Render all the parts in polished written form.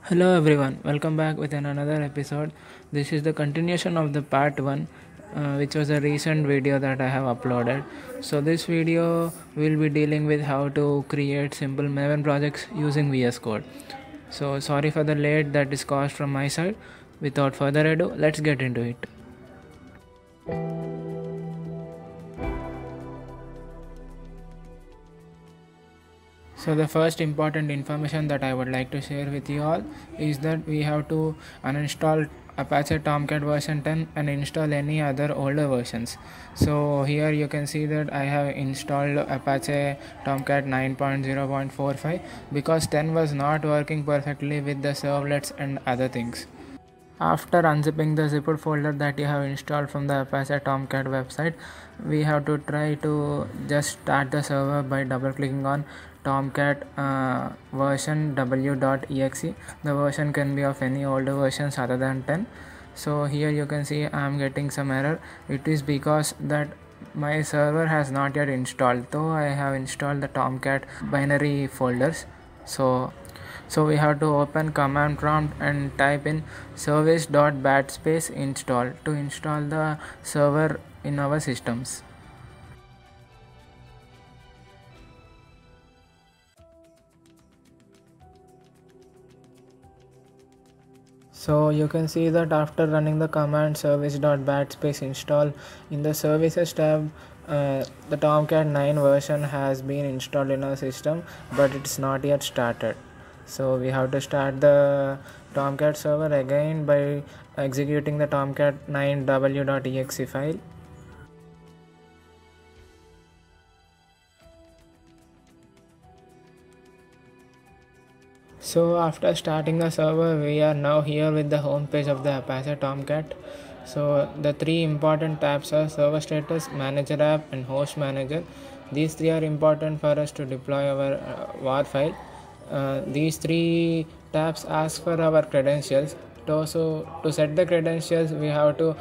Hello everyone, welcome back with another episode. This is the continuation of the part 1, which was a recent video that I have uploaded. So, this video will be dealing with how to create simple Maven projects using VS Code. So, sorry for the late that is caused from my side. Without further ado, let's get into it. So the first important information that I would like to share with you all is that we have to uninstall Apache Tomcat version 10 and install any other older versions. So here you can see that I have installed Apache Tomcat 9.0.45 because 10 was not working perfectly with the servlets and other things. After unzipping the zipped folder that you have installed from the Apache Tomcat website, we have to try to just start the server by double clicking on Tomcat version w.exe. The version can be of any older versions other than 10. So here you can see I am getting some error. It is because that my server has not yet installed, though I have installed the Tomcat binary folders. So we have to open command prompt and type in service.bat install to install the server in our systems. So you can see that after running the command service.bat install in the services tab, the Tomcat 9 version has been installed in our system, but it's not yet started. So we have to start the Tomcat server again by executing the Tomcat 9 w.exe file. So after starting the server, we are now here with the home page of the Apache Tomcat. So the three important tabs are server status, manager app and host manager. These three are important for us to deploy our war file. These three tabs ask for our credentials. So to set the credentials, we have to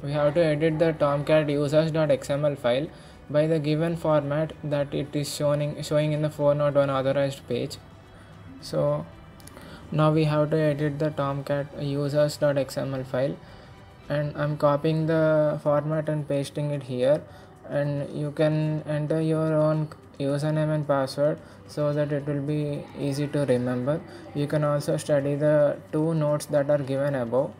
edit the Tomcat users.xml file by the given format that it is showing in the 401 authorized page. So now we have to edit the Tomcat users.xml file, and I'm copying the format and pasting it here, and you can enter your own username and password so that it will be easy to remember. You can also study the two notes that are given above.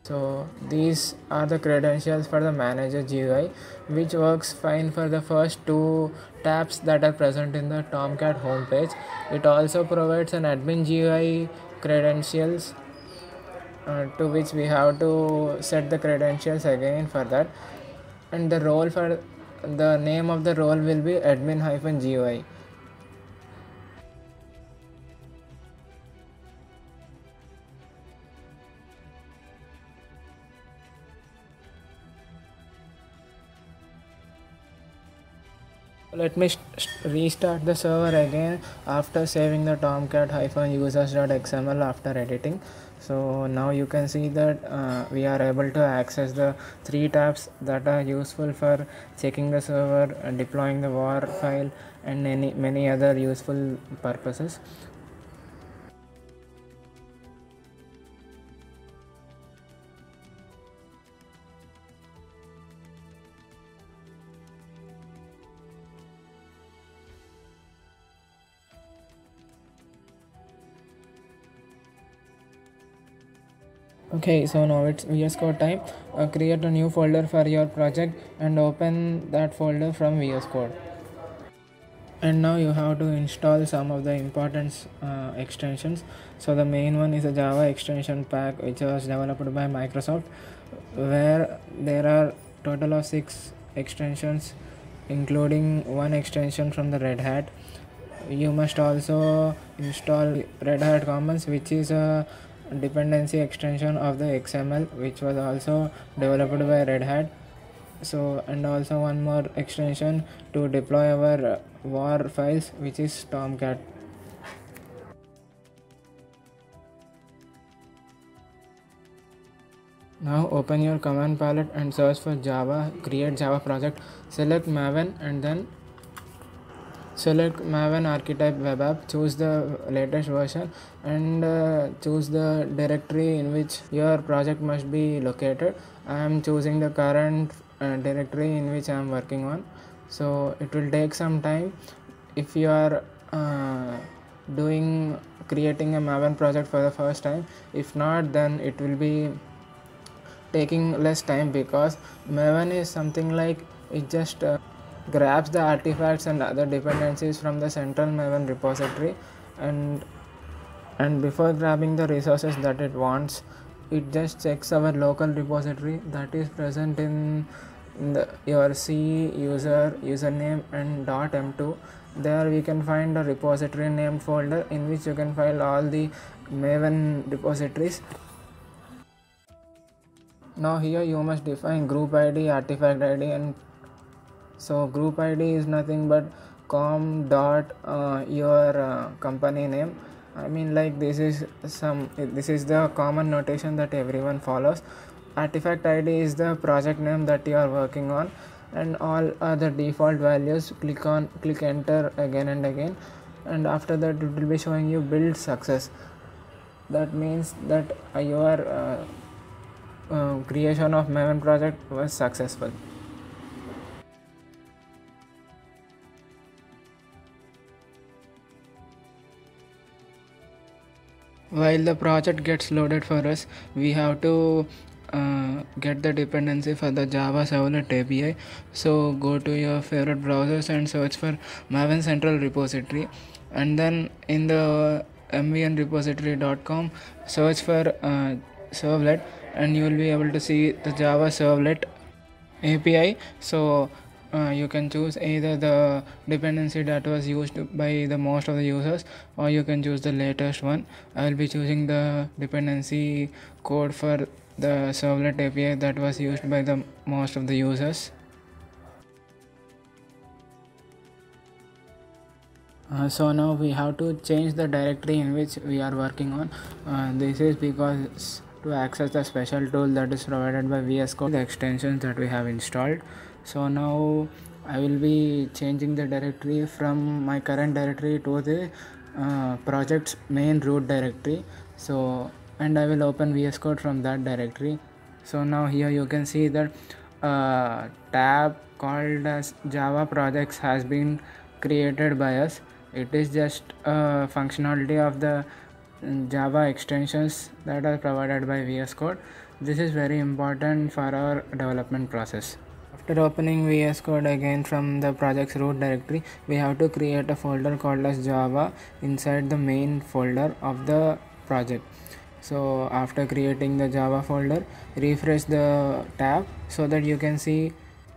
So these are the credentials for the manager GUI, which works fine for the first two tabs that are present in the Tomcat homepage. It also provides an admin GUI credentials, to which we have to set the credentials again for that, and the role for the name of the role will be admin-GUI. Let me restart the server again after saving the tomcat-users.xml after editing. So now you can see that we are able to access the three tabs that are useful for checking the server, deploying the war file, and many other useful purposes. Okay, so now it's VS Code time. Create a new folder for your project and open that folder from VS Code. And now you have to install some of the important extensions. So the main one is a Java extension pack which was developed by Microsoft, where there are total of 6 extensions, including one extension from the Red Hat. You must also install Red Hat Commons, which is a dependency extension of the XML, which was also developed by Red Hat. So, and also one more extension to deploy our war files, which is Tomcat. Now open your command palette and search for Java, create Java project, select Maven and then select Maven archetype web app, choose the latest version and choose the directory in which your project must be located. I am choosing the current directory in which I am working on, so it will take some time. If you are doing creating a Maven project for the first time, if not, then it will be taking less time, because Maven is something like it just grabs the artifacts and other dependencies from the central Maven repository, and before grabbing the resources that it wants, it just checks our local repository that is present in your C user username and .m2. There we can find a repository named folder in which you can file all the Maven repositories. Now here you must define group ID, artifact ID, and so group ID is nothing but com dot your company name. I mean, like, this is the common notation that everyone follows. Artifact ID is the project name that you are working on, and all other default values. Click enter again and again, and after that it will be showing you build success. That means that your creation of Maven project was successful. While the project gets loaded for us, we have to get the dependency for the Java Servlet API. So go to your favorite browsers and search for Maven Central Repository, and then in the mvnrepository.com search for servlet, and you will be able to see the Java Servlet API. So you can choose either the dependency that was used by the most of the users, or you can choose the latest one. I will be choosing the dependency code for the servlet API that was used by the most of the users. So now we have to change the directory in which we are working on. This is because to access the special tool that is provided by VS Code, the extensions that we have installed. So now I will be changing the directory from my current directory to the project's main root directory. So, and I will open VS Code from that directory. So now here you can see that tab called as Java projects has been created by us. It is just a functionality of the Java extensions that are provided by VS Code. This is very important for our development process. After opening VS Code again from the project's root directory, we have to create a folder called as Java inside the main folder of the project. So after creating the Java folder, refresh the tab so that you can see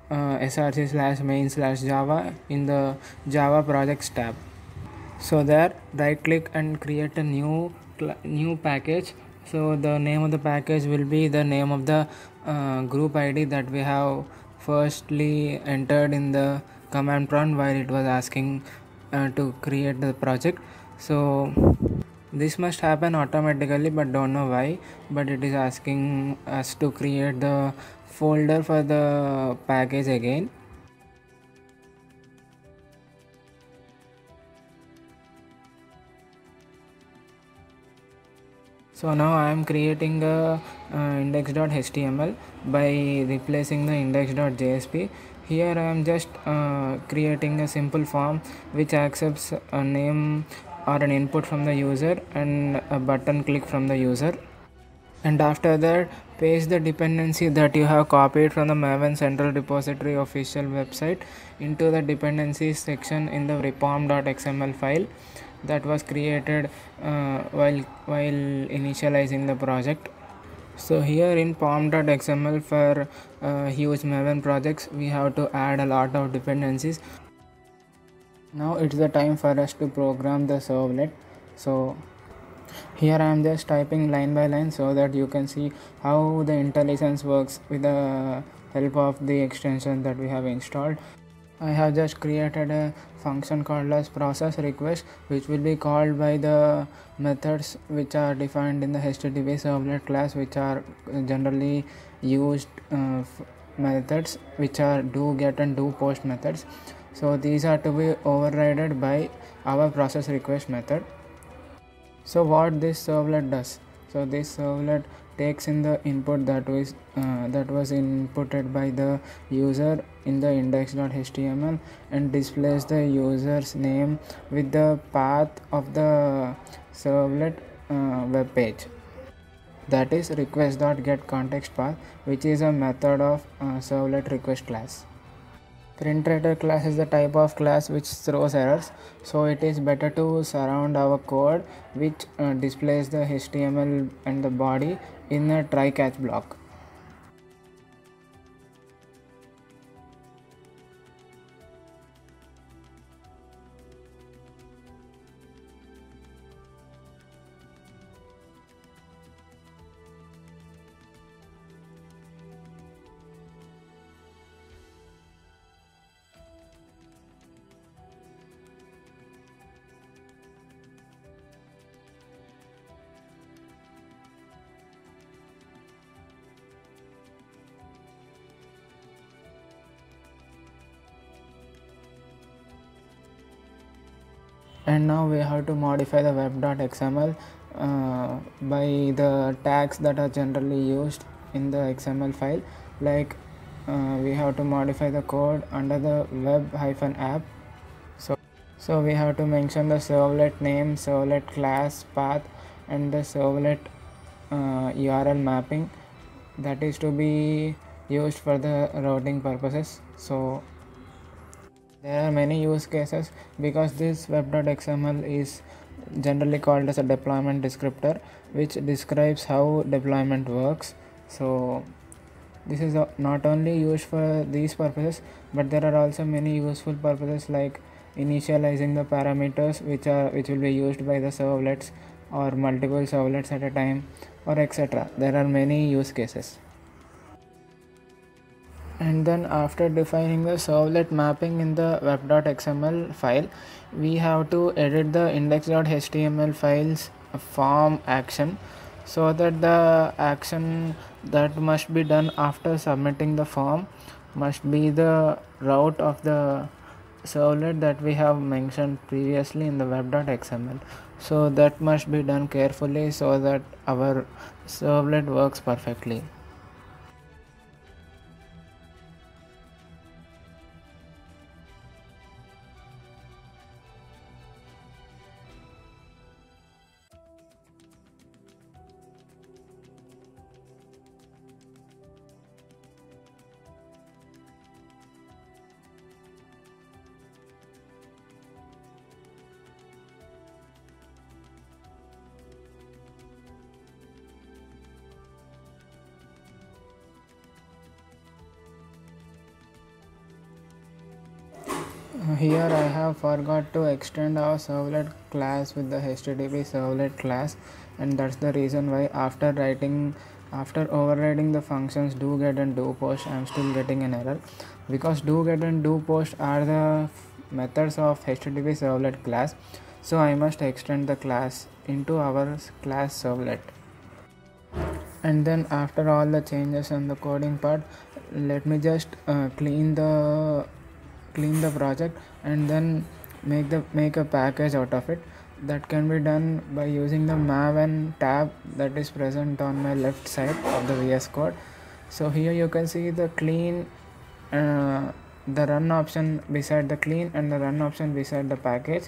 src/main/java in the Java projects tab. So there, right click and create a new package. So the name of the package will be the name of the group ID that we have firstly entered in the command prompt while it was asking to create the project. So this must happen automatically, but don't know why, but it is asking us to create the folder for the package again. So now I am creating a index.html by replacing the index.jsp. Here I am just creating a simple form which accepts a name or an input from the user and a button click from the user. And after that, paste the dependency that you have copied from the Maven Central Repository official website into the dependencies section in the repom.xml file that was created while initializing the project. So here in pom.xml for huge Maven projects, we have to add a lot of dependencies. Now it's the time for us to program the servlet. So here I am just typing line by line so that you can see how the IntelliSense works with the help of the extension that we have installed. I have just created a function called as process request, which will be called by the methods which are defined in the HTTP servlet class, which are generally used methods which are do get and do post methods. So these are to be overridden by our process request method. So what this servlet does, so this servlet takes in the input that was inputted by the user in the index.html and displays the user's name with the path of the servlet web page, that is request.getContextPath, which is a method of servlet request class. Printrator class is the type of class which throws errors, so it is better to surround our code which displays the HTML and the body in a try catch block. And now we have to modify the web.xml by the tags that are generally used in the XML file. Like we have to modify the code under the web-app. So we have to mention the servlet name, servlet class path, and the servlet URL mapping that is to be used for the routing purposes. So there are many use cases because this web.xml is generally called as a deployment descriptor, which describes how deployment works. So this is not only used for these purposes, but there are also many useful purposes like initializing the parameters which will be used by the servlets or multiple servlets at a time, or etc. There are many use cases. And then after defining the servlet mapping in the web.xml file, we have to edit the index.html file's form action, so that the action that must be done after submitting the form must be the route of the servlet that we have mentioned previously in the web.xml. So that must be done carefully so that our servlet works perfectly. Here I have forgot to extend our servlet class with the HTTP servlet class, and that's the reason why after overriding the functions do get and do post, I am still getting an error, because do get and do post are the methods of HTTP servlet class. So I must extend the class into our class servlet. And then after all the changes and the coding part, let me just clean the project and then make a package out of it. That can be done by using the maven tab that is present on my left side of the VS Code. So here you can see the clean, the run option beside the clean and the run option beside the package.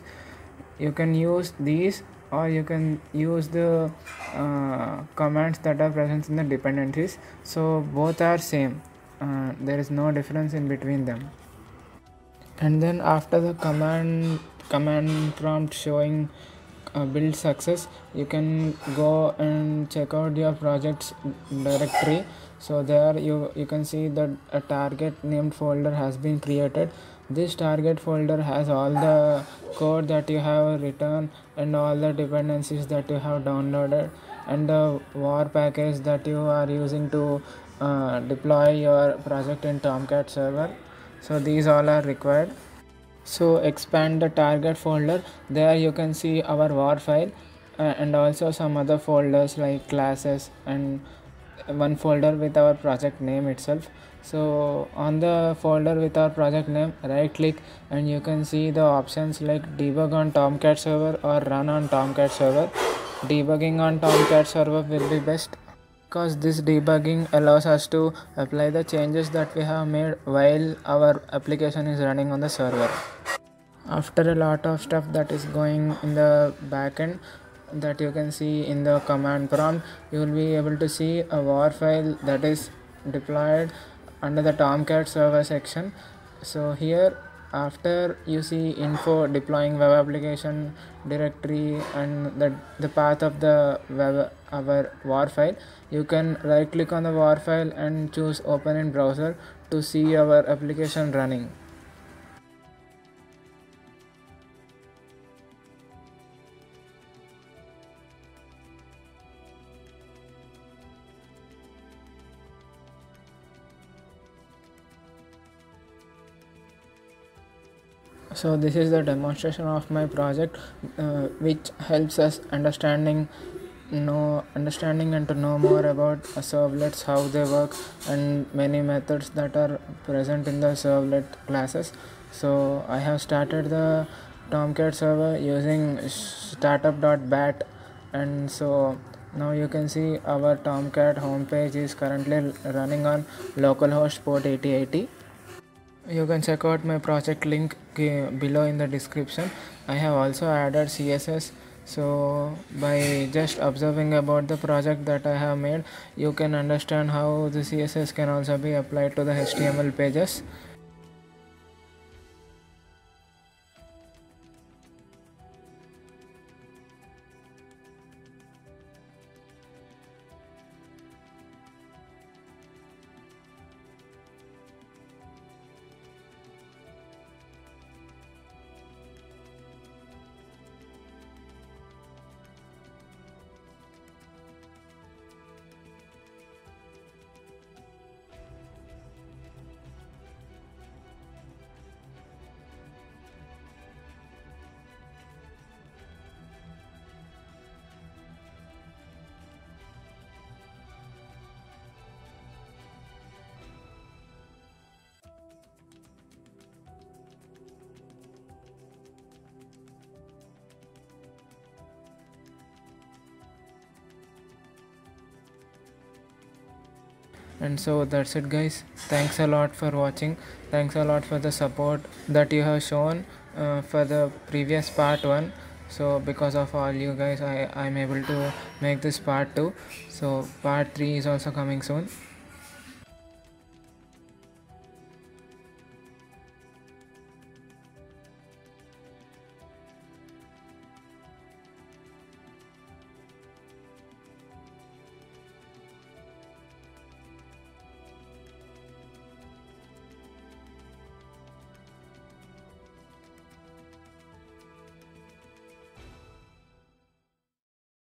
You can use these, or you can use the commands that are present in the dependencies. So both are same, there is no difference in between them. And then after the command prompt showing build success, you can go and check out your project's directory. So there you can see that a target named folder has been created. This target folder has all the code that you have written and all the dependencies that you have downloaded and the war package that you are using to deploy your project in Tomcat server. So these all are required. So expand the target folder. There you can see our war file, and also some other folders like classes, and one folder with our project name itself. So on the folder with our project name, right click, and you can see the options like debug on Tomcat server or run on Tomcat server. Debugging on Tomcat server will be best, because this debugging allows us to apply the changes that we have made while our application is running on the server. After a lot of stuff that is going in the backend that you can see in the command prompt, you will be able to see a war file that is deployed under the Tomcat server section. So here, after you see info deploying web application directory and the path of the web our war file, you can right click on the war file and choose open in browser to see our application running. So this is the demonstration of my project, which helps us understanding and to know more about servlets, how they work, and many methods that are present in the servlet classes. So I have started the Tomcat server using startup.bat, and so now you can see our Tomcat homepage is currently running on localhost port 8080. You can check out my project link below in the description. I have also added CSS, so by just observing about the project that I have made, you can understand how the CSS can also be applied to the HTML pages. And so that's it, guys. Thanks a lot for watching. Thanks a lot for the support that you have shown for the previous part 1. So because of all you guys, I'm able to make this part 2. So part 3 is also coming soon.